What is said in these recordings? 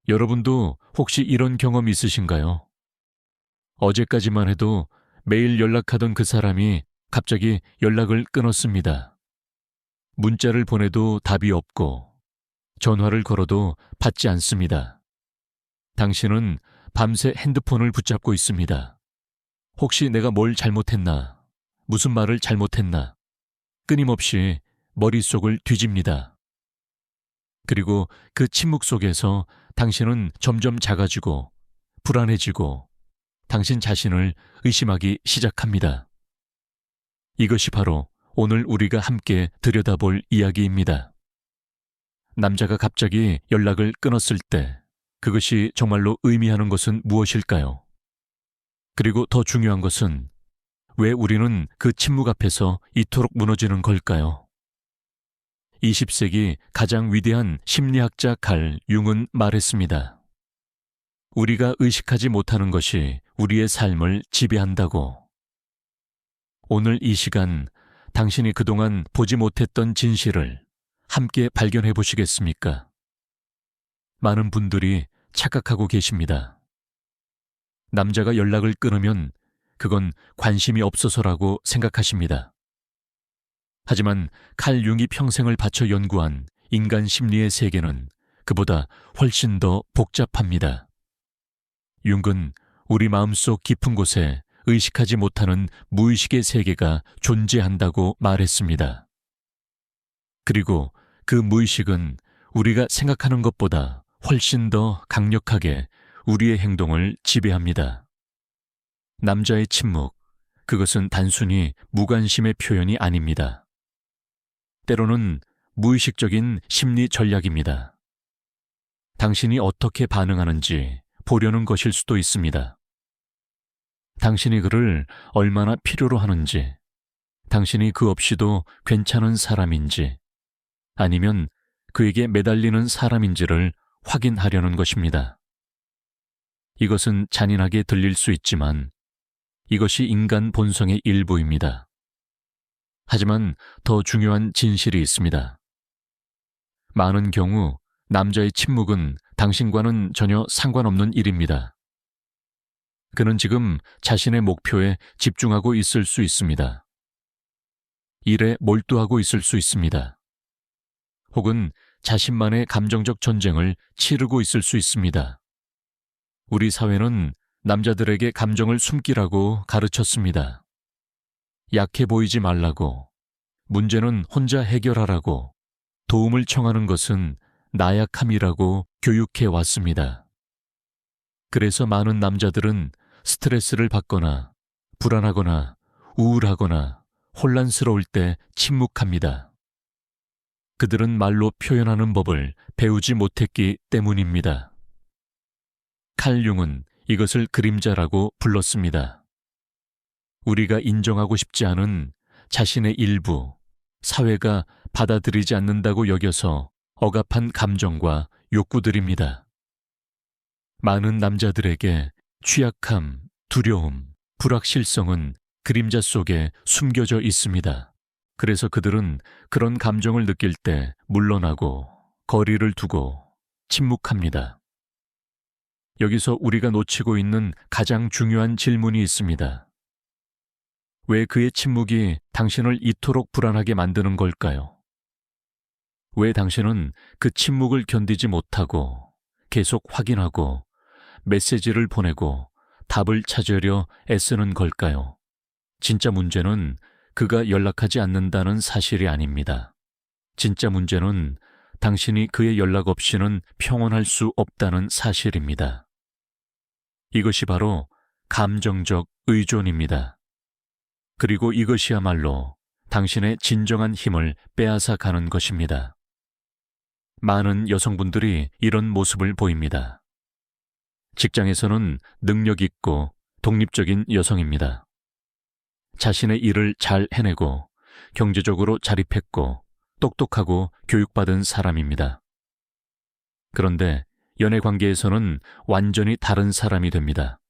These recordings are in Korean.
여러분도 혹시 이런 경험 있으신가요? 어제까지만 해도 매일 연락하던 그 사람이 갑자기 연락을 끊었습니다. 문자를 보내도 답이 없고 전화를 걸어도 받지 않습니다. 당신은 밤새 핸드폰을 붙잡고 있습니다. 혹시 내가 뭘 잘못했나? 무슨 말을 잘못했나? 끊임없이 머릿속을 뒤집니다. 그리고 그 침묵 속에서 당신은 점점 작아지고 불안해지고 당신 자신을 의심하기 시작합니다. 이것이 바로 오늘 우리가 함께 들여다볼 이야기입니다. 남자가 갑자기 연락을 끊었을 때 그것이 정말로 의미하는 것은 무엇일까요? 그리고 더 중요한 것은 왜 우리는 그 침묵 앞에서 이토록 무너지는 걸까요? 20세기 가장 위대한 심리학자 칼 융은 말했습니다. 우리가 의식하지 못하는 것이 우리의 삶을 지배한다고. 오늘 이 시간 당신이 그동안 보지 못했던 진실을 함께 발견해 보시겠습니까? 많은 분들이 착각하고 계십니다. 남자가 연락을 끊으면 그건 관심이 없어서라고 생각하십니다. 하지만 칼 융이 평생을 바쳐 연구한 인간 심리의 세계는 그보다 훨씬 더 복잡합니다. 융은 우리 마음속 깊은 곳에 의식하지 못하는 무의식의 세계가 존재한다고 말했습니다. 그리고 그 무의식은 우리가 생각하는 것보다 훨씬 더 강력하게 우리의 행동을 지배합니다. 남자의 침묵, 그것은 단순히 무관심의 표현이 아닙니다. 때로는 무의식적인 심리 전략입니다. 당신이 어떻게 반응하는지 보려는 것일 수도 있습니다. 당신이 그를 얼마나 필요로 하는지, 당신이 그 없이도 괜찮은 사람인지, 아니면 그에게 매달리는 사람인지를 확인하려는 것입니다. 이것은 잔인하게 들릴 수 있지만 이것이 인간 본성의 일부입니다. 하지만 더 중요한 진실이 있습니다. 많은 경우 남자의 침묵은 당신과는 전혀 상관없는 일입니다. 그는 지금 자신의 목표에 집중하고 있을 수 있습니다. 일에 몰두하고 있을 수 있습니다. 혹은 자신만의 감정적 전쟁을 치르고 있을 수 있습니다. 우리 사회는 남자들에게 감정을 숨기라고 가르쳤습니다. 약해 보이지 말라고, 문제는 혼자 해결하라고, 도움을 청하는 것은 나약함이라고 교육해 왔습니다. 그래서 많은 남자들은 스트레스를 받거나 불안하거나 우울하거나 혼란스러울 때 침묵합니다. 그들은 말로 표현하는 법을 배우지 못했기 때문입니다. 칼 융은 이것을 그림자라고 불렀습니다. 우리가 인정하고 싶지 않은 자신의 일부, 사회가 받아들이지 않는다고 여겨서 억압한 감정과 욕구들입니다. 많은 남자들에게 취약함, 두려움, 불확실성은 그림자 속에 숨겨져 있습니다. 그래서 그들은 그런 감정을 느낄 때 물러나고 거리를 두고 침묵합니다. 여기서 우리가 놓치고 있는 가장 중요한 질문이 있습니다. 왜 그의 침묵이 당신을 이토록 불안하게 만드는 걸까요? 왜 당신은 그 침묵을 견디지 못하고 계속 확인하고 메시지를 보내고 답을 찾으려 애쓰는 걸까요? 진짜 문제는 그가 연락하지 않는다는 사실이 아닙니다. 진짜 문제는 당신이 그의 연락 없이는 평온할 수 없다는 사실입니다. 이것이 바로 감정적 의존입니다. 그리고 이것이야말로 당신의 진정한 힘을 빼앗아 가는 것입니다. 많은 여성분들이 이런 모습을 보입니다. 직장에서는 능력 있고 독립적인 여성입니다. 자신의 일을 잘 해내고 경제적으로 자립했고 똑똑하고 교육받은 사람입니다. 그런데 연애 관계에서는 완전히 다른 사람이 됩니다.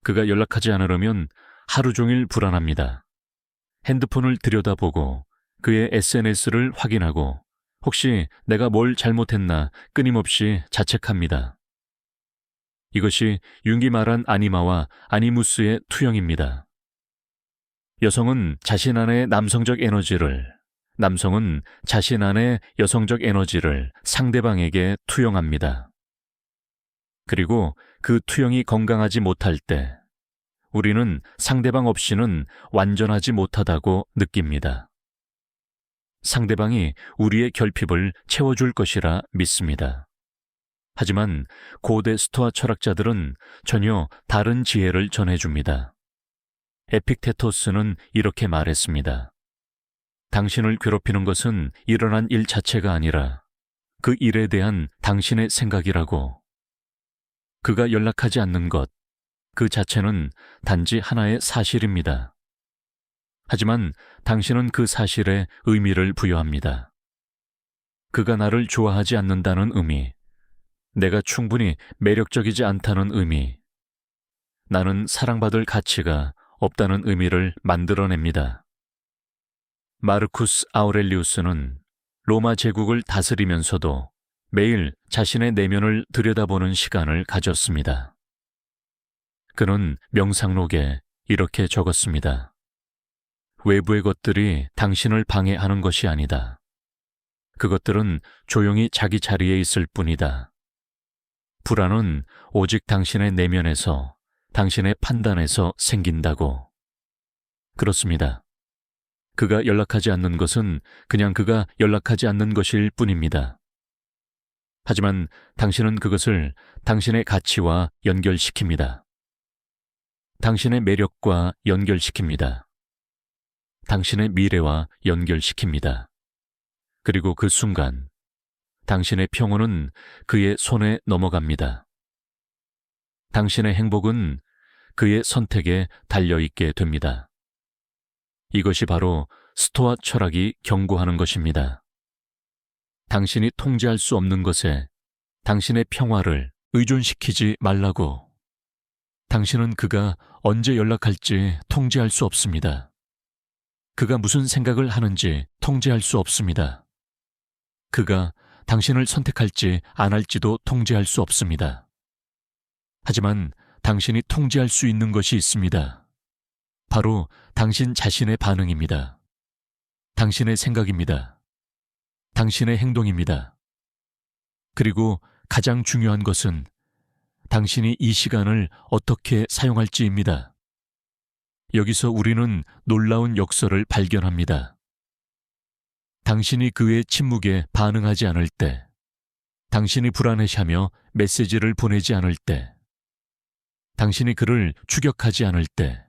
그가 연락하지 않으려면 하루 종일 불안합니다. 핸드폰을 들여다보고 그의 SNS를 확인하고 혹시 내가 뭘 잘못했나 끊임없이 자책합니다. 이것이 융이 말한 아니마와 아니무스의 투영입니다. 여성은 자신 안의 남성적 에너지를, 남성은 자신 안의 여성적 에너지를 상대방에게 투영합니다. 그리고 그 투영이 건강하지 못할 때 우리는 상대방 없이는 완전하지 못하다고 느낍니다. 상대방이 우리의 결핍을 채워줄 것이라 믿습니다. 하지만 고대 스토아 철학자들은 전혀 다른 지혜를 전해줍니다. 에픽테토스는 이렇게 말했습니다. 당신을 괴롭히는 것은 일어난 일 자체가 아니라 그 일에 대한 당신의 생각이라고. 그가 연락하지 않는 것, 그 자체는 단지 하나의 사실입니다. 하지만 당신은 그 사실에 의미를 부여합니다. 그가 나를 좋아하지 않는다는 의미, 내가 충분히 매력적이지 않다는 의미, 나는 사랑받을 가치가 없다는 의미를 만들어냅니다. 마르쿠스 아우렐리우스는 로마 제국을 다스리면서도 매일 자신의 내면을 들여다보는 시간을 가졌습니다. 그는 명상록에 이렇게 적었습니다. 외부의 것들이 당신을 방해하는 것이 아니다. 그것들은 조용히 자기 자리에 있을 뿐이다. 불안은 오직 당신의 내면에서, 당신의 판단에서 생긴다고. 그렇습니다. 그가 연락하지 않는 것은 그냥 그가 연락하지 않는 것일 뿐입니다. 하지만 당신은 그것을 당신의 가치와 연결시킵니다. 당신의 매력과 연결시킵니다. 당신의 미래와 연결시킵니다. 그리고 그 순간 당신의 평온은 그의 손에 넘어갑니다. 당신의 행복은 그의 선택에 달려있게 됩니다. 이것이 바로 스토아 철학이 경고하는 것입니다. 당신이 통제할 수 없는 것에 당신의 평화를 의존시키지 말라고. 당신은 그가 언제 연락할지 통제할 수 없습니다. 그가 무슨 생각을 하는지 통제할 수 없습니다. 그가 당신을 선택할지 안 할지도 통제할 수 없습니다. 하지만 당신이 통제할 수 있는 것이 있습니다. 바로 당신 자신의 반응입니다. 당신의 생각입니다. 당신의 행동입니다. 그리고 가장 중요한 것은 당신이 이 시간을 어떻게 사용할지입니다. 여기서 우리는 놀라운 역설을 발견합니다. 당신이 그의 침묵에 반응하지 않을 때, 당신이 불안해하며 메시지를 보내지 않을 때, 당신이 그를 추격하지 않을 때,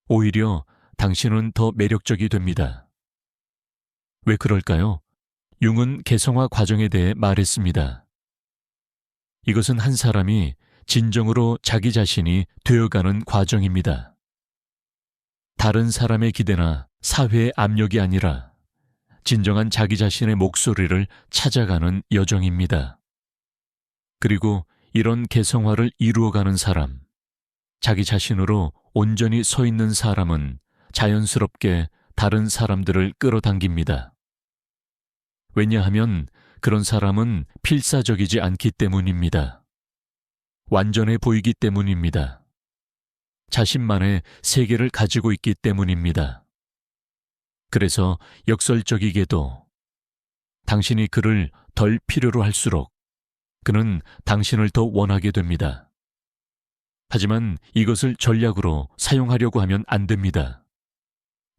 오히려 당신은 더 매력적이 됩니다. 왜 그럴까요? 융은 개성화 과정에 대해 말했습니다. 이것은 한 사람이 진정으로 자기 자신이 되어가는 과정입니다. 다른 사람의 기대나 사회의 압력이 아니라 진정한 자기 자신의 목소리를 찾아가는 여정입니다. 그리고 이런 개성화를 이루어가는 사람, 자기 자신으로 온전히 서 있는 사람은 자연스럽게 다른 사람들을 끌어당깁니다. 왜냐하면 그런 사람은 필사적이지 않기 때문입니다. 완전해 보이기 때문입니다. 자신만의 세계를 가지고 있기 때문입니다. 그래서 역설적이게도 당신이 그를 덜 필요로 할수록 그는 당신을 더 원하게 됩니다. 하지만 이것을 전략으로 사용하려고 하면 안 됩니다.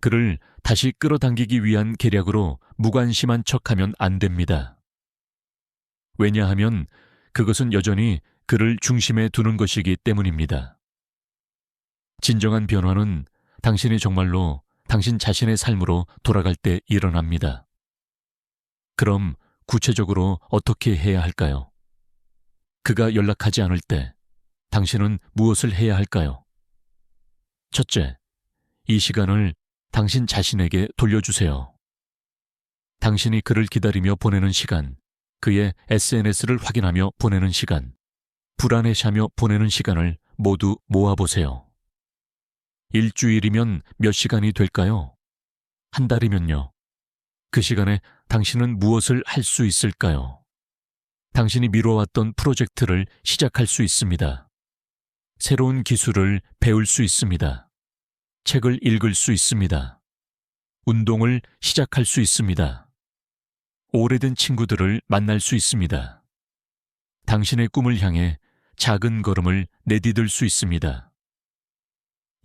그를 다시 끌어당기기 위한 계략으로 무관심한 척하면 안 됩니다. 왜냐하면 그것은 여전히 그를 중심에 두는 것이기 때문입니다. 진정한 변화는 당신이 정말로 당신 자신의 삶으로 돌아갈 때 일어납니다. 그럼 구체적으로 어떻게 해야 할까요? 그가 연락하지 않을 때 당신은 무엇을 해야 할까요? 첫째, 이 시간을 당신 자신에게 돌려주세요. 당신이 그를 기다리며 보내는 시간, 그의 SNS를 확인하며 보내는 시간, 불안해하며 보내는 시간을 모두 모아보세요. 일주일이면 몇 시간이 될까요? 한 달이면요? 그 시간에 당신은 무엇을 할 수 있을까요? 당신이 미뤄왔던 프로젝트를 시작할 수 있습니다. 새로운 기술을 배울 수 있습니다. 책을 읽을 수 있습니다. 운동을 시작할 수 있습니다. 오래된 친구들을 만날 수 있습니다. 당신의 꿈을 향해 작은 걸음을 내디딜 수 있습니다.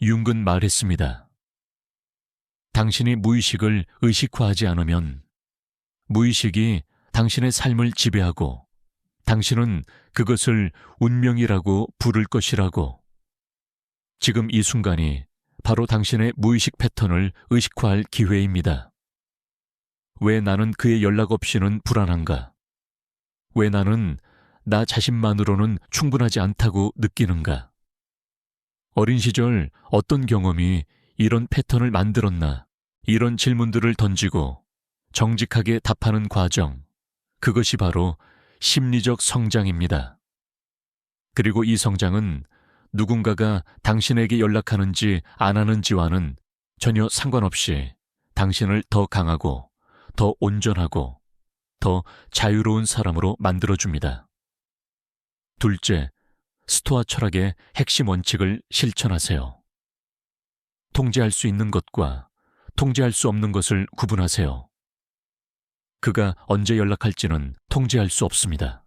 융은 말했습니다. 당신이 무의식을 의식화하지 않으면 무의식이 당신의 삶을 지배하고 당신은 그것을 운명이라고 부를 것이라고. 지금 이 순간이 바로 당신의 무의식 패턴을 의식화할 기회입니다. 왜 나는 그의 연락 없이는 불안한가? 왜 나는 나 자신만으로는 충분하지 않다고 느끼는가? 어린 시절 어떤 경험이 이런 패턴을 만들었나? 이런 질문들을 던지고 정직하게 답하는 과정, 그것이 바로 심리적 성장입니다. 그리고 이 성장은 누군가가 당신에게 연락하는지 안 하는지와는 전혀 상관없이 당신을 더 강하고 더 온전하고 더 자유로운 사람으로 만들어줍니다. 둘째, 스토아 철학의 핵심 원칙을 실천하세요. 통제할 수 있는 것과 통제할 수 없는 것을 구분하세요. 그가 언제 연락할지는 통제할 수 없습니다.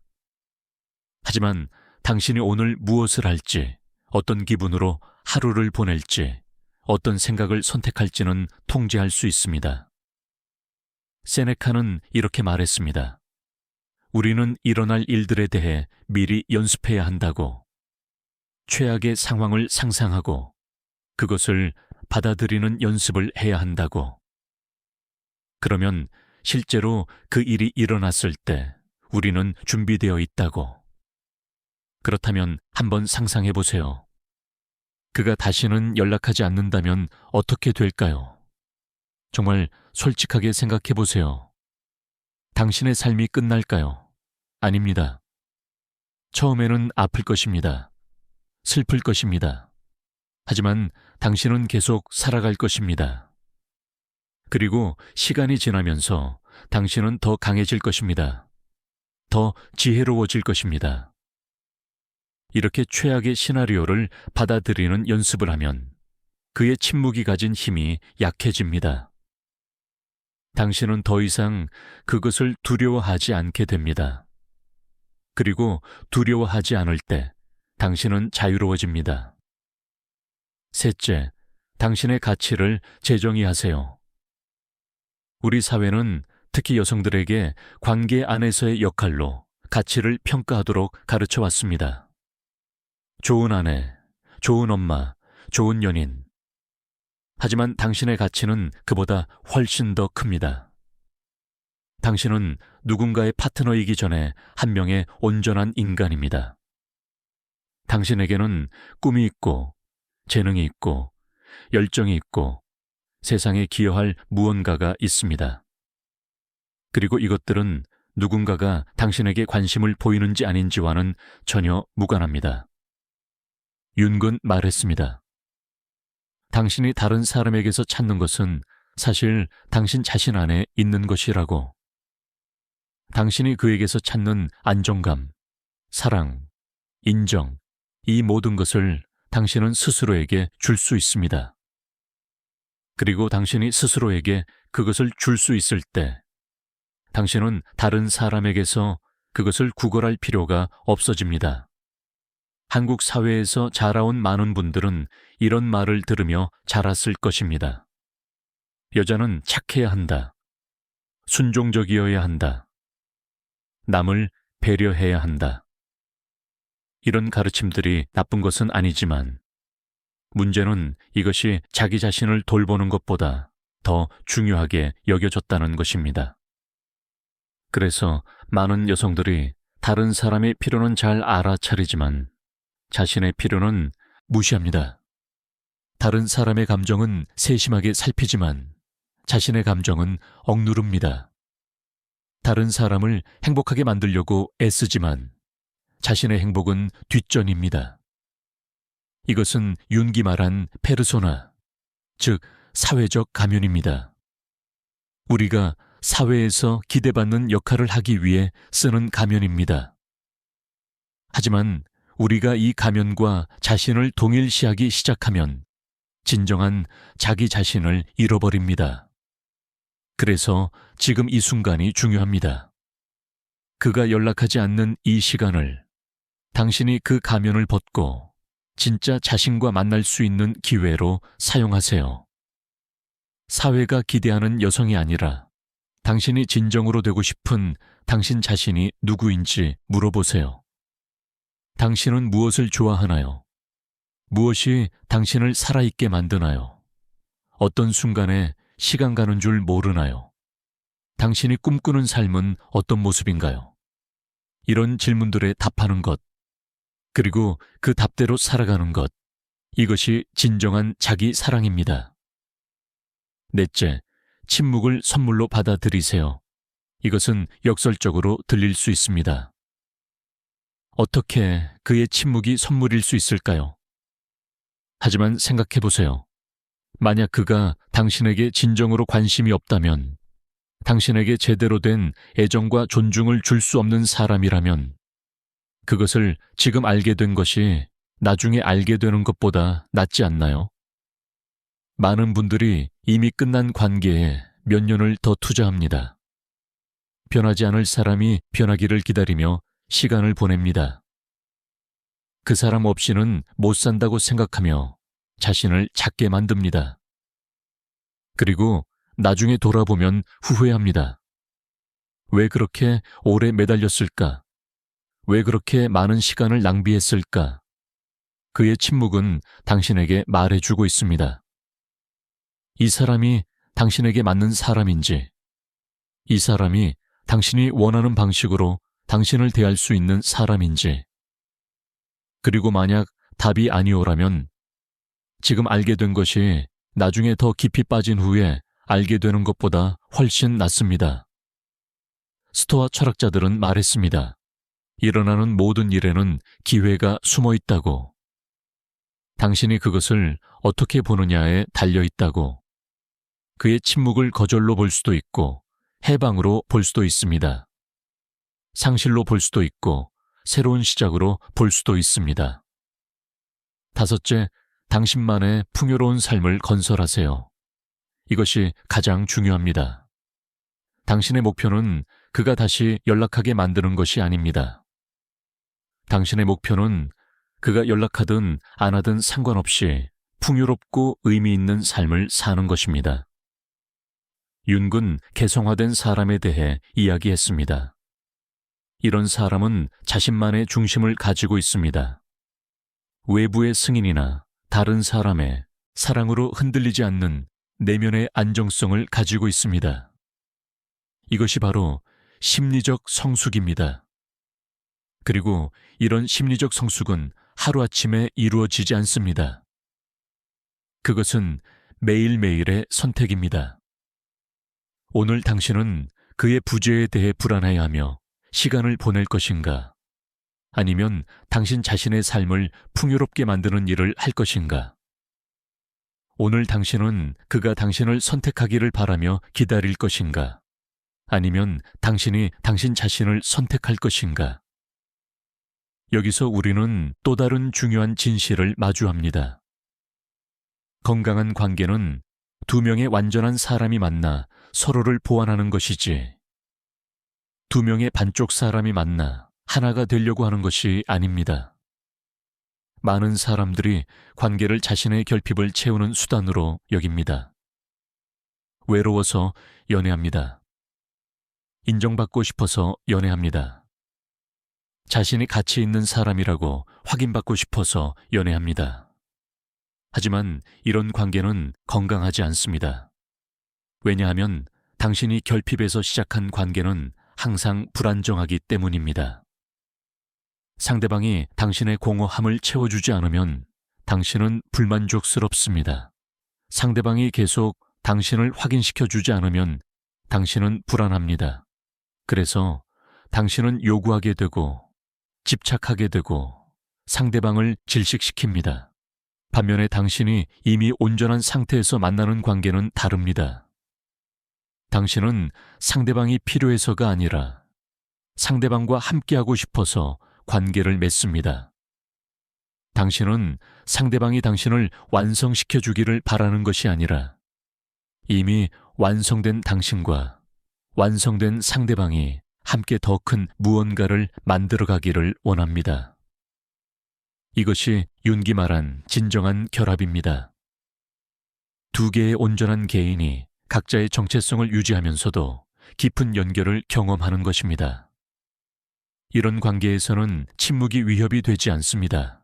하지만 당신이 오늘 무엇을 할지, 어떤 기분으로 하루를 보낼지, 어떤 생각을 선택할지는 통제할 수 있습니다. 세네카는 이렇게 말했습니다. 우리는 일어날 일들에 대해 미리 연습해야 한다고. 최악의 상황을 상상하고 그것을 받아들이는 연습을 해야 한다고. 그러면 실제로 그 일이 일어났을 때 우리는 준비되어 있다고. 그렇다면 한번 상상해 보세요. 그가 다시는 연락하지 않는다면 어떻게 될까요? 정말 솔직하게 생각해 보세요. 당신의 삶이 끝날까요? 아닙니다. 처음에는 아플 것입니다. 슬플 것입니다. 하지만 당신은 계속 살아갈 것입니다. 그리고 시간이 지나면서 당신은 더 강해질 것입니다. 더 지혜로워질 것입니다. 이렇게 최악의 시나리오를 받아들이는 연습을 하면 그의 침묵이 가진 힘이 약해집니다. 당신은 더 이상 그것을 두려워하지 않게 됩니다. 그리고 두려워하지 않을 때 당신은 자유로워집니다. 셋째, 당신의 가치를 재정의하세요. 우리 사회는 특히 여성들에게 관계 안에서의 역할로 가치를 평가하도록 가르쳐 왔습니다. 좋은 아내, 좋은 엄마, 좋은 연인. 하지만 당신의 가치는 그보다 훨씬 더 큽니다. 당신은 누군가의 파트너이기 전에 한 명의 온전한 인간입니다. 당신에게는 꿈이 있고, 재능이 있고, 열정이 있고, 세상에 기여할 무언가가 있습니다. 그리고 이것들은 누군가가 당신에게 관심을 보이는지 아닌지와는 전혀 무관합니다. 윤근 말했습니다. 당신이 다른 사람에게서 찾는 것은 사실 당신 자신 안에 있는 것이라고. 당신이 그에게서 찾는 안정감, 사랑, 인정, 이 모든 것을 당신은 스스로에게 줄 수 있습니다. 그리고 당신이 스스로에게 그것을 줄 수 있을 때 당신은 다른 사람에게서 그것을 구걸할 필요가 없어집니다. 한국 사회에서 자라온 많은 분들은 이런 말을 들으며 자랐을 것입니다. 여자는 착해야 한다. 순종적이어야 한다. 남을 배려해야 한다. 이런 가르침들이 나쁜 것은 아니지만 문제는 이것이 자기 자신을 돌보는 것보다 더 중요하게 여겨졌다는 것입니다. 그래서 많은 여성들이 다른 사람의 필요는 잘 알아차리지만 자신의 필요는 무시합니다. 다른 사람의 감정은 세심하게 살피지만 자신의 감정은 억누릅니다. 다른 사람을 행복하게 만들려고 애쓰지만 자신의 행복은 뒷전입니다. 이것은 윤기 말한 페르소나, 즉 사회적 가면입니다. 우리가 사회에서 기대받는 역할을 하기 위해 쓰는 가면입니다. 하지만 우리가 이 가면과 자신을 동일시하기 시작하면 진정한 자기 자신을 잃어버립니다. 그래서 지금 이 순간이 중요합니다. 그가 연락하지 않는 이 시간을 당신이 그 가면을 벗고 진짜 자신과 만날 수 있는 기회로 사용하세요. 사회가 기대하는 여성이 아니라 당신이 진정으로 되고 싶은 당신 자신이 누구인지 물어보세요. 당신은 무엇을 좋아하나요? 무엇이 당신을 살아있게 만드나요? 어떤 순간에 시간 가는 줄 모르나요? 당신이 꿈꾸는 삶은 어떤 모습인가요? 이런 질문들에 답하는 것, 그리고 그 답대로 살아가는 것, 이것이 진정한 자기 사랑입니다. 넷째, 침묵을 선물로 받아들이세요. 이것은 역설적으로 들릴 수 있습니다. 어떻게 그의 침묵이 선물일 수 있을까요? 하지만 생각해 보세요. 만약 그가 당신에게 진정으로 관심이 없다면, 당신에게 제대로 된 애정과 존중을 줄 수 없는 사람이라면, 그것을 지금 알게 된 것이 나중에 알게 되는 것보다 낫지 않나요? 많은 분들이 이미 끝난 관계에 몇 년을 더 투자합니다. 변하지 않을 사람이 변하기를 기다리며 시간을 보냅니다. 그 사람 없이는 못 산다고 생각하며 자신을 작게 만듭니다. 그리고 나중에 돌아보면 후회합니다. 왜 그렇게 오래 매달렸을까? 왜 그렇게 많은 시간을 낭비했을까? 그의 침묵은 당신에게 말해주고 있습니다. 이 사람이 당신에게 맞는 사람인지, 이 사람이 당신이 원하는 방식으로 당신을 대할 수 있는 사람인지, 그리고 만약 답이 아니오라면 지금 알게 된 것이 나중에 더 깊이 빠진 후에 알게 되는 것보다 훨씬 낫습니다. 스토아 철학자들은 말했습니다. 일어나는 모든 일에는 기회가 숨어 있다고. 당신이 그것을 어떻게 보느냐에 달려 있다고. 그의 침묵을 거절로 볼 수도 있고 해방으로 볼 수도 있습니다. 상실로 볼 수도 있고 새로운 시작으로 볼 수도 있습니다. 다섯째, 당신만의 풍요로운 삶을 건설하세요. 이것이 가장 중요합니다. 당신의 목표는 그가 다시 연락하게 만드는 것이 아닙니다. 당신의 목표는 그가 연락하든 안 하든 상관없이 풍요롭고 의미 있는 삶을 사는 것입니다. 윤군 개성화된 사람에 대해 이야기했습니다. 이런 사람은 자신만의 중심을 가지고 있습니다. 외부의 승인이나 다른 사람의 사랑으로 흔들리지 않는 내면의 안정성을 가지고 있습니다. 이것이 바로 심리적 성숙입니다. 그리고 이런 심리적 성숙은 하루아침에 이루어지지 않습니다. 그것은 매일매일의 선택입니다. 오늘 당신은 그의 부재에 대해 불안해하며 시간을 보낼 것인가? 아니면 당신 자신의 삶을 풍요롭게 만드는 일을 할 것인가? 오늘 당신은 그가 당신을 선택하기를 바라며 기다릴 것인가? 아니면 당신이 당신 자신을 선택할 것인가? 여기서 우리는 또 다른 중요한 진실을 마주합니다. 건강한 관계는 두 명의 완전한 사람이 만나 서로를 보완하는 것이지, 두 명의 반쪽 사람이 만나 하나가 되려고 하는 것이 아닙니다. 많은 사람들이 관계를 자신의 결핍을 채우는 수단으로 여깁니다. 외로워서 연애합니다. 인정받고 싶어서 연애합니다. 자신이 가치 있는 사람이라고 확인받고 싶어서 연애합니다. 하지만 이런 관계는 건강하지 않습니다. 왜냐하면 당신이 결핍에서 시작한 관계는 항상 불안정하기 때문입니다. 상대방이 당신의 공허함을 채워주지 않으면 당신은 불만족스럽습니다. 상대방이 계속 당신을 확인시켜주지 않으면 당신은 불안합니다. 그래서 당신은 요구하게 되고 집착하게 되고 상대방을 질식시킵니다. 반면에 당신이 이미 온전한 상태에서 만나는 관계는 다릅니다. 당신은 상대방이 필요해서가 아니라 상대방과 함께하고 싶어서 관계를 맺습니다. 당신은 상대방이 당신을 완성시켜 주기를 바라는 것이 아니라 이미 완성된 당신과 완성된 상대방이 함께 더 큰 무언가를 만들어가기를 원합니다. 이것이 윤기 말한 진정한 결합입니다. 두 개의 온전한 개인이 각자의 정체성을 유지하면서도 깊은 연결을 경험하는 것입니다. 이런 관계에서는 침묵이 위협이 되지 않습니다.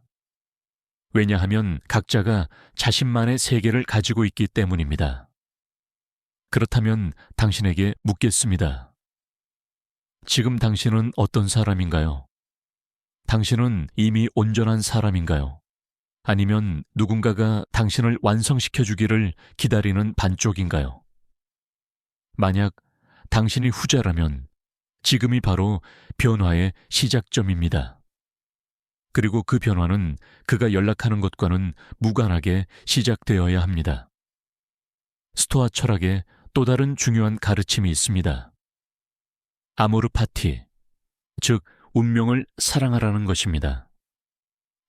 왜냐하면 각자가 자신만의 세계를 가지고 있기 때문입니다. 그렇다면 당신에게 묻겠습니다. 지금 당신은 어떤 사람인가요? 당신은 이미 온전한 사람인가요? 아니면 누군가가 당신을 완성시켜 주기를 기다리는 반쪽인가요? 만약 당신이 후자라면 지금이 바로 변화의 시작점입니다. 그리고 그 변화는 그가 연락하는 것과는 무관하게 시작되어야 합니다. 스토아 철학에 또 다른 중요한 가르침이 있습니다. 아모르 파티, 즉 운명을 사랑하라는 것입니다.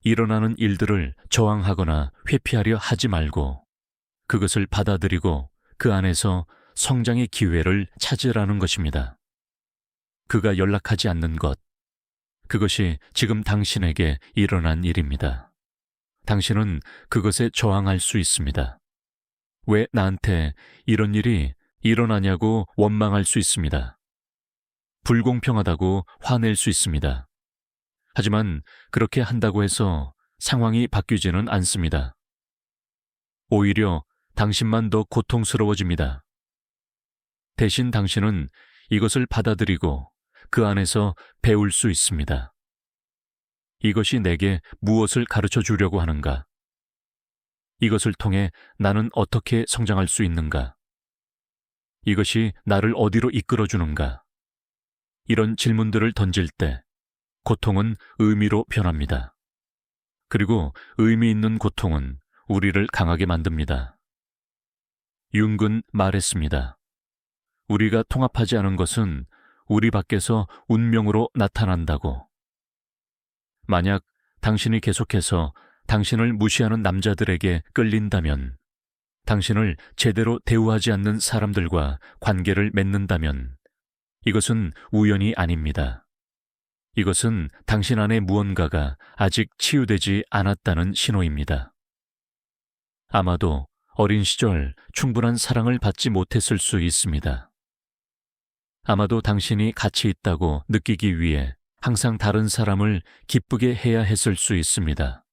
일어나는 일들을 저항하거나 회피하려 하지 말고 그것을 받아들이고 그 안에서 성장의 기회를 찾으라는 것입니다. 그가 연락하지 않는 것, 그것이 지금 당신에게 일어난 일입니다. 당신은 그것에 저항할 수 있습니다. 왜 나한테 이런 일이 일어나냐고 원망할 수 있습니다. 불공평하다고 화낼 수 있습니다. 하지만 그렇게 한다고 해서 상황이 바뀌지는 않습니다. 오히려 당신만 더 고통스러워집니다. 대신 당신은 이것을 받아들이고 그 안에서 배울 수 있습니다. 이것이 내게 무엇을 가르쳐 주려고 하는가? 이것을 통해 나는 어떻게 성장할 수 있는가? 이것이 나를 어디로 이끌어 주는가? 이런 질문들을 던질 때 고통은 의미로 변합니다. 그리고 의미 있는 고통은 우리를 강하게 만듭니다. 융은 말했습니다. 우리가 통합하지 않은 것은 우리 밖에서 운명으로 나타난다고. 만약 당신이 계속해서 당신을 무시하는 남자들에게 끌린다면, 당신을 제대로 대우하지 않는 사람들과 관계를 맺는다면 이것은 우연이 아닙니다. 이것은 당신 안에 무언가가 아직 치유되지 않았다는 신호입니다. 아마도 어린 시절 충분한 사랑을 받지 못했을 수 있습니다. 아마도 당신이 가치 있다고 느끼기 위해 항상 다른 사람을 기쁘게 해야 했을 수 있습니다.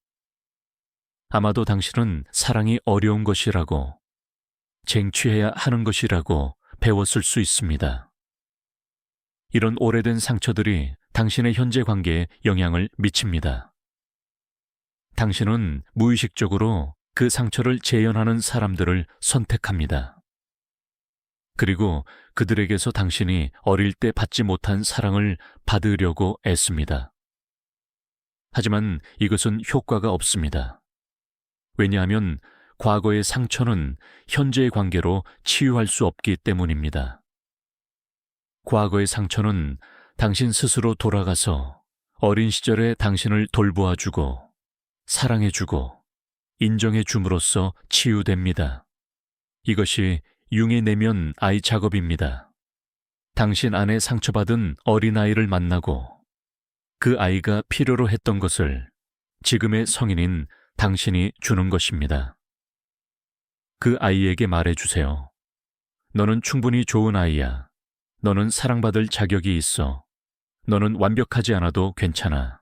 아마도 당신은 사랑이 어려운 것이라고, 쟁취해야 하는 것이라고 배웠을 수 있습니다. 이런 오래된 상처들이 당신의 현재 관계에 영향을 미칩니다. 당신은 무의식적으로 그 상처를 재현하는 사람들을 선택합니다. 그리고 그들에게서 당신이 어릴 때 받지 못한 사랑을 받으려고 애씁니다. 하지만 이것은 효과가 없습니다. 왜냐하면 과거의 상처는 현재의 관계로 치유할 수 없기 때문입니다. 과거의 상처는 당신 스스로 돌아가서 어린 시절에 당신을 돌보아주고 사랑해주고 인정해줌으로써 치유됩니다. 이것이 융의 내면 아이 작업입니다. 당신 안에 상처받은 어린아이를 만나고 그 아이가 필요로 했던 것을 지금의 성인인 당신이 주는 것입니다. 그 아이에게 말해주세요. 너는 충분히 좋은 아이야. 너는 사랑받을 자격이 있어. 너는 완벽하지 않아도 괜찮아.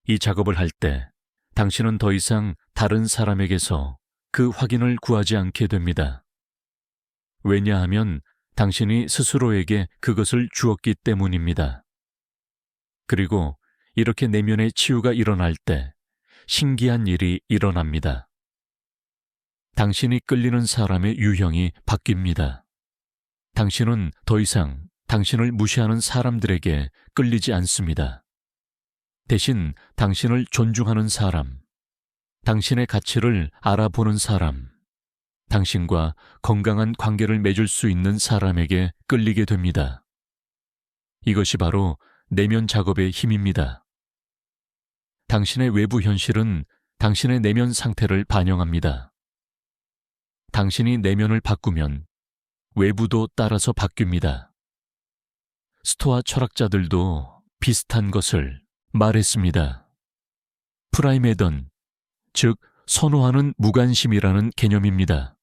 이 작업을 할 때 당신은 더 이상 다른 사람에게서 그 확인을 구하지 않게 됩니다. 왜냐하면 당신이 스스로에게 그것을 주었기 때문입니다. 그리고 이렇게 내면의 치유가 일어날 때 신기한 일이 일어납니다. 당신이 끌리는 사람의 유형이 바뀝니다. 당신은 더 이상 당신을 무시하는 사람들에게 끌리지 않습니다. 대신 당신을 존중하는 사람, 당신의 가치를 알아보는 사람, 당신과 건강한 관계를 맺을 수 있는 사람에게 끌리게 됩니다. 이것이 바로 내면 작업의 힘입니다. 당신의 외부 현실은 당신의 내면 상태를 반영합니다. 당신이 내면을 바꾸면 외부도 따라서 바뀝니다. 스토아 철학자들도 비슷한 것을 말했습니다. 프라이메던, 즉 선호하는 무관심이라는 개념입니다.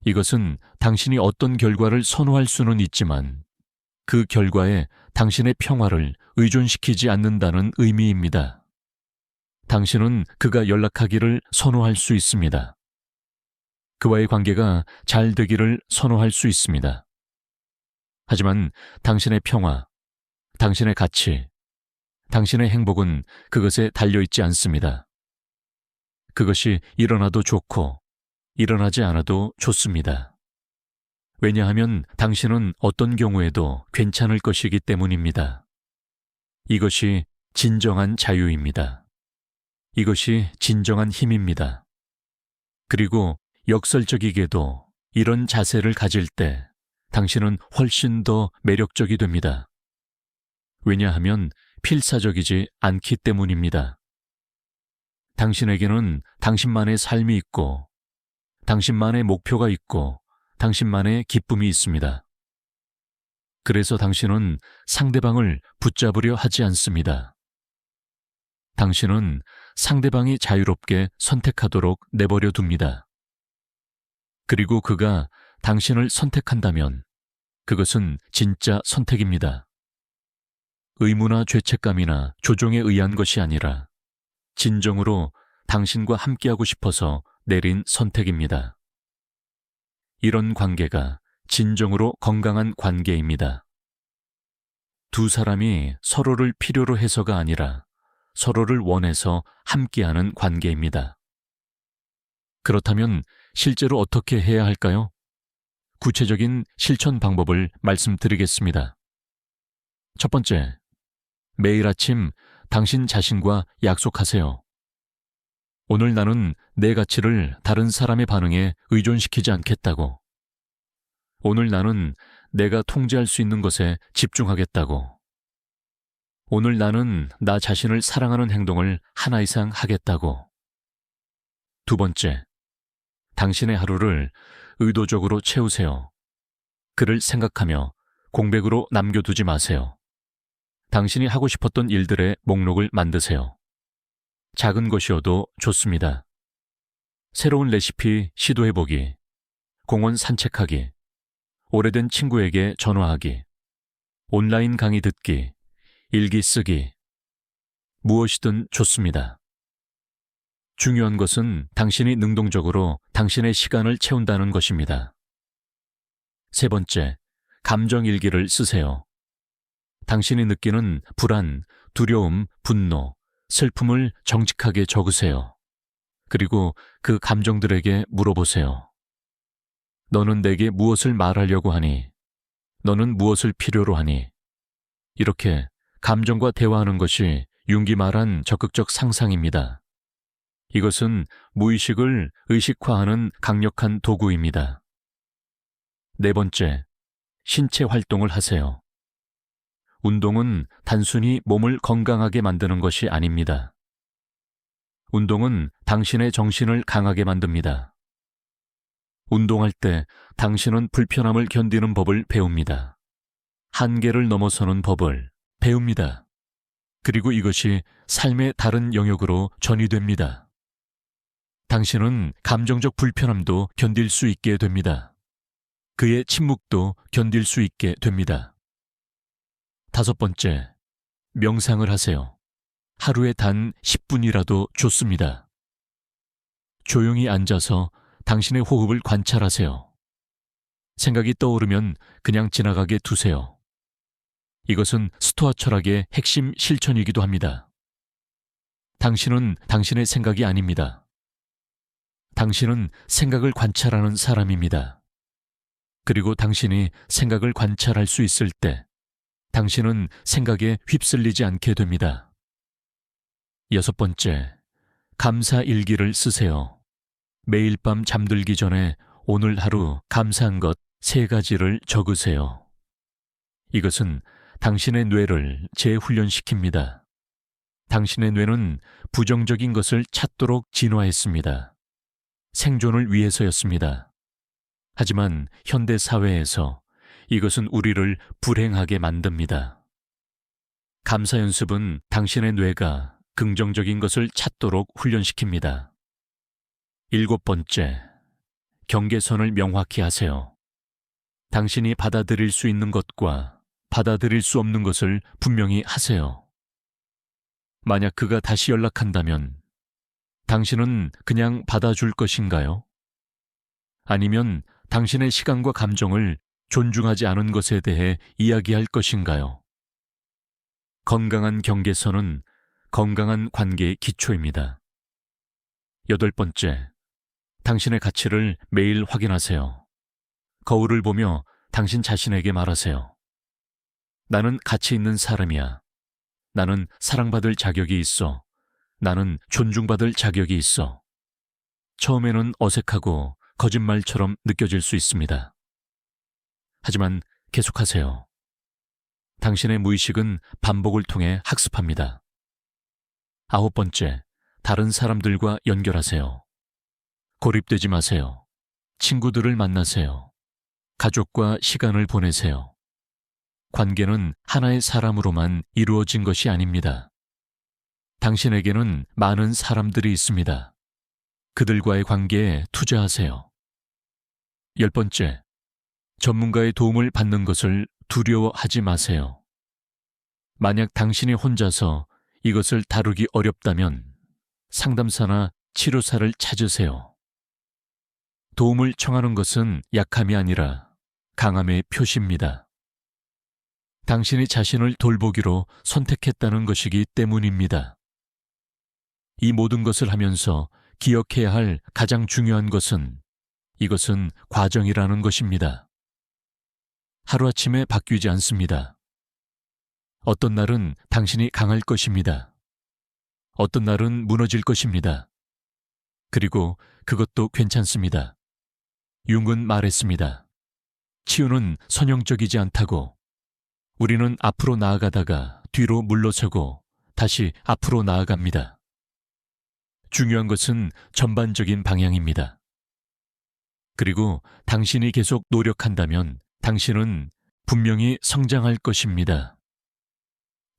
이것은 당신이 어떤 결과를 선호할 수는 있지만 그 결과에 당신의 평화를 의존시키지 않는다는 의미입니다. 당신은 그가 연락하기를 선호할 수 있습니다. 그와의 관계가 잘 되기를 선호할 수 있습니다. 하지만 당신의 평화, 당신의 가치, 당신의 행복은 그것에 달려있지 않습니다. 그것이 일어나도 좋고 일어나지 않아도 좋습니다. 왜냐하면 당신은 어떤 경우에도 괜찮을 것이기 때문입니다. 이것이 진정한 자유입니다. 이것이 진정한 힘입니다. 그리고 역설적이게도 이런 자세를 가질 때 당신은 훨씬 더 매력적이 됩니다. 왜냐하면 필사적이지 않기 때문입니다. 당신에게는 당신만의 삶이 있고 당신만의 목표가 있고 당신만의 기쁨이 있습니다. 그래서 당신은 상대방을 붙잡으려 하지 않습니다. 당신은 상대방이 자유롭게 선택하도록 내버려 둡니다. 그리고 그가 당신을 선택한다면 그것은 진짜 선택입니다. 의무나 죄책감이나 조종에 의한 것이 아니라 진정으로 당신과 함께하고 싶어서 내린 선택입니다. 이런 관계가 진정으로 건강한 관계입니다. 두 사람이 서로를 필요로 해서가 아니라 서로를 원해서 함께하는 관계입니다. 그렇다면 실제로 어떻게 해야 할까요? 구체적인 실천 방법을 말씀드리겠습니다. 첫 번째, 매일 아침 당신 자신과 약속하세요. 오늘 나는 내 가치를 다른 사람의 반응에 의존시키지 않겠다고. 오늘 나는 내가 통제할 수 있는 것에 집중하겠다고. 오늘 나는 나 자신을 사랑하는 행동을 하나 이상 하겠다고. 두 번째, 당신의 하루를 의도적으로 채우세요. 그를 생각하며 공백으로 남겨두지 마세요. 당신이 하고 싶었던 일들의 목록을 만드세요. 작은 것이어도 좋습니다. 새로운 레시피 시도해보기, 공원 산책하기, 오래된 친구에게 전화하기, 온라인 강의 듣기, 일기 쓰기, 무엇이든 좋습니다. 중요한 것은 당신이 능동적으로 당신의 시간을 채운다는 것입니다. 세 번째, 감정 일기를 쓰세요. 당신이 느끼는 불안, 두려움, 분노, 슬픔을 정직하게 적으세요. 그리고 그 감정들에게 물어보세요. 너는 내게 무엇을 말하려고 하니? 너는 무엇을 필요로 하니? 이렇게 감정과 대화하는 것이 융기 말한 적극적 상상입니다. 이것은 무의식을 의식화하는 강력한 도구입니다. 네 번째, 신체 활동을 하세요. 운동은 단순히 몸을 건강하게 만드는 것이 아닙니다. 운동은 당신의 정신을 강하게 만듭니다. 운동할 때 당신은 불편함을 견디는 법을 배웁니다. 한계를 넘어서는 법을 배웁니다. 그리고 이것이 삶의 다른 영역으로 전이됩니다. 당신은 감정적 불편함도 견딜 수 있게 됩니다. 그의 침묵도 견딜 수 있게 됩니다. 다섯 번째, 명상을 하세요. 하루에 단 10분이라도 좋습니다. 조용히 앉아서 당신의 호흡을 관찰하세요. 생각이 떠오르면 그냥 지나가게 두세요. 이것은 스토아 철학의 핵심 실천이기도 합니다. 당신은 당신의 생각이 아닙니다. 당신은 생각을 관찰하는 사람입니다. 그리고 당신이 생각을 관찰할 수 있을 때 당신은 생각에 휩쓸리지 않게 됩니다. 여섯 번째, 감사 일기를 쓰세요. 매일 밤 잠들기 전에 오늘 하루 감사한 것 3가지를 적으세요. 이것은 당신의 뇌를 재훈련시킵니다. 당신의 뇌는 부정적인 것을 찾도록 진화했습니다. 생존을 위해서였습니다. 하지만 현대 사회에서 이것은 우리를 불행하게 만듭니다. 감사 연습은 당신의 뇌가 긍정적인 것을 찾도록 훈련시킵니다. 7번째, 경계선을 명확히 하세요. 당신이 받아들일 수 있는 것과 받아들일 수 없는 것을 분명히 하세요. 만약 그가 다시 연락한다면 당신은 그냥 받아줄 것인가요? 아니면 당신의 시간과 감정을 존중하지 않은 것에 대해 이야기할 것인가요? 건강한 경계선은 건강한 관계의 기초입니다. 8번째, 당신의 가치를 매일 확인하세요. 거울을 보며 당신 자신에게 말하세요. 나는 가치 있는 사람이야. 나는 사랑받을 자격이 있어. 나는 존중받을 자격이 있어. 처음에는 어색하고 거짓말처럼 느껴질 수 있습니다. 하지만 계속하세요. 당신의 무의식은 반복을 통해 학습합니다. 9번째, 다른 사람들과 연결하세요. 고립되지 마세요. 친구들을 만나세요. 가족과 시간을 보내세요. 관계는 하나의 사람으로만 이루어진 것이 아닙니다. 당신에게는 많은 사람들이 있습니다. 그들과의 관계에 투자하세요. 10번째, 전문가의 도움을 받는 것을 두려워하지 마세요. 만약 당신이 혼자서 이것을 다루기 어렵다면 상담사나 치료사를 찾으세요. 도움을 청하는 것은 약함이 아니라 강함의 표시입니다. 당신이 자신을 돌보기로 선택했다는 것이기 때문입니다. 이 모든 것을 하면서 기억해야 할 가장 중요한 것은 이것은 과정이라는 것입니다. 하루아침에 바뀌지 않습니다. 어떤 날은 당신이 강할 것입니다. 어떤 날은 무너질 것입니다. 그리고 그것도 괜찮습니다. 융은 말했습니다. 치유는 선형적이지 않다고. 우리는 앞으로 나아가다가 뒤로 물러서고 다시 앞으로 나아갑니다. 중요한 것은 전반적인 방향입니다. 그리고 당신이 계속 노력한다면 당신은 분명히 성장할 것입니다.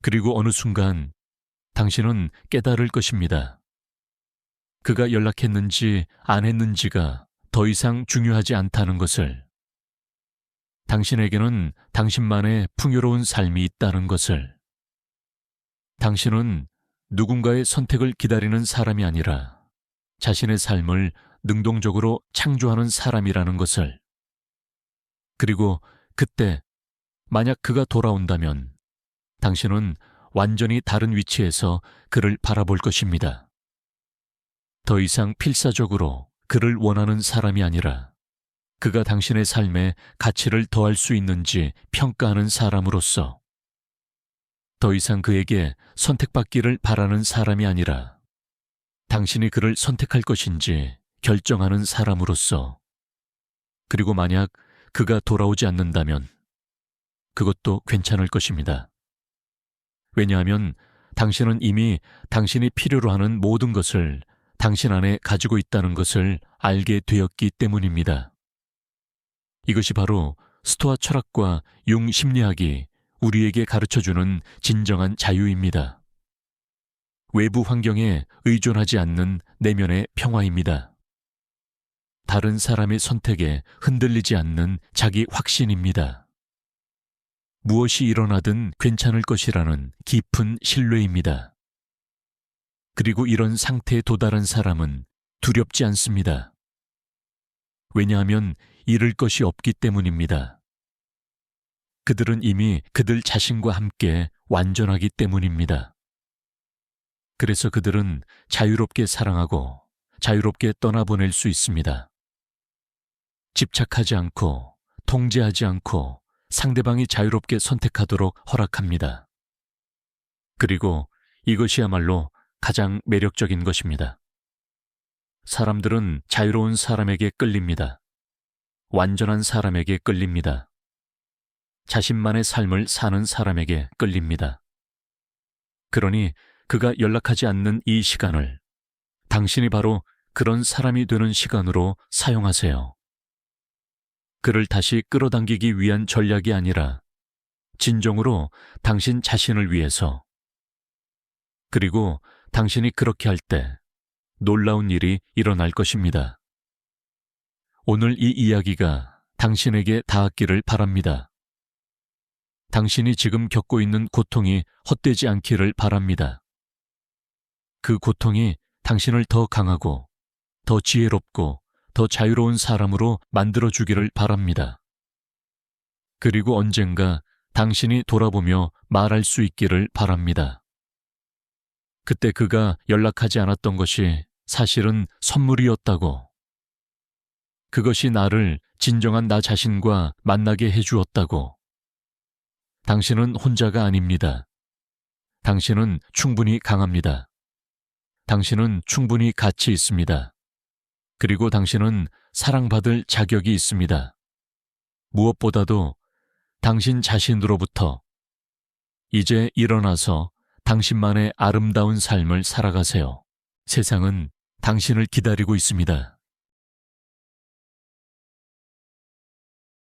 그리고 어느 순간 당신은 깨달을 것입니다. 그가 연락했는지 안 했는지가 더 이상 중요하지 않다는 것을, 당신에게는 당신만의 풍요로운 삶이 있다는 것을, 당신은 누군가의 선택을 기다리는 사람이 아니라 자신의 삶을 능동적으로 창조하는 사람이라는 것을, 그리고 그때 만약 그가 돌아온다면 당신은 완전히 다른 위치에서 그를 바라볼 것입니다. 더 이상 필사적으로 그를 원하는 사람이 아니라 그가 당신의 삶에 가치를 더할 수 있는지 평가하는 사람으로서, 더 이상 그에게 선택받기를 바라는 사람이 아니라 당신이 그를 선택할 것인지 결정하는 사람으로서, 그리고 만약 그가 돌아오지 않는다면 그것도 괜찮을 것입니다. 왜냐하면 당신은 이미 당신이 필요로 하는 모든 것을 당신 안에 가지고 있다는 것을 알게 되었기 때문입니다. 이것이 바로 스토아 철학과 융 심리학이 우리에게 가르쳐주는 진정한 자유입니다. 외부 환경에 의존하지 않는 내면의 평화입니다. 다른 사람의 선택에 흔들리지 않는 자기 확신입니다. 무엇이 일어나든 괜찮을 것이라는 깊은 신뢰입니다. 그리고 이런 상태에 도달한 사람은 두렵지 않습니다. 왜냐하면 잃을 것이 없기 때문입니다. 그들은 이미 그들 자신과 함께 완전하기 때문입니다. 그래서 그들은 자유롭게 사랑하고 자유롭게 떠나보낼 수 있습니다. 집착하지 않고 통제하지 않고 상대방이 자유롭게 선택하도록 허락합니다. 그리고 이것이야말로 가장 매력적인 것입니다. 사람들은 자유로운 사람에게 끌립니다. 완전한 사람에게 끌립니다. 자신만의 삶을 사는 사람에게 끌립니다. 그러니 그가 연락하지 않는 이 시간을 당신이 바로 그런 사람이 되는 시간으로 사용하세요. 그를 다시 끌어당기기 위한 전략이 아니라 진정으로 당신 자신을 위해서. 그리고 당신이 그렇게 할 때 놀라운 일이 일어날 것입니다. 오늘 이 이야기가 당신에게 닿았기를 바랍니다. 당신이 지금 겪고 있는 고통이 헛되지 않기를 바랍니다. 그 고통이 당신을 더 강하고, 더 지혜롭고, 더 자유로운 사람으로 만들어주기를 바랍니다. 그리고 언젠가 당신이 돌아보며 말할 수 있기를 바랍니다. 그때 그가 연락하지 않았던 것이 사실은 선물이었다고. 그것이 나를 진정한 나 자신과 만나게 해주었다고. 당신은 혼자가 아닙니다. 당신은 충분히 강합니다. 당신은 충분히 가치 있습니다. 그리고 당신은 사랑받을 자격이 있습니다. 무엇보다도 당신 자신으로부터 이제 일어나서 당신만의 아름다운 삶을 살아가세요. 세상은 당신을 기다리고 있습니다.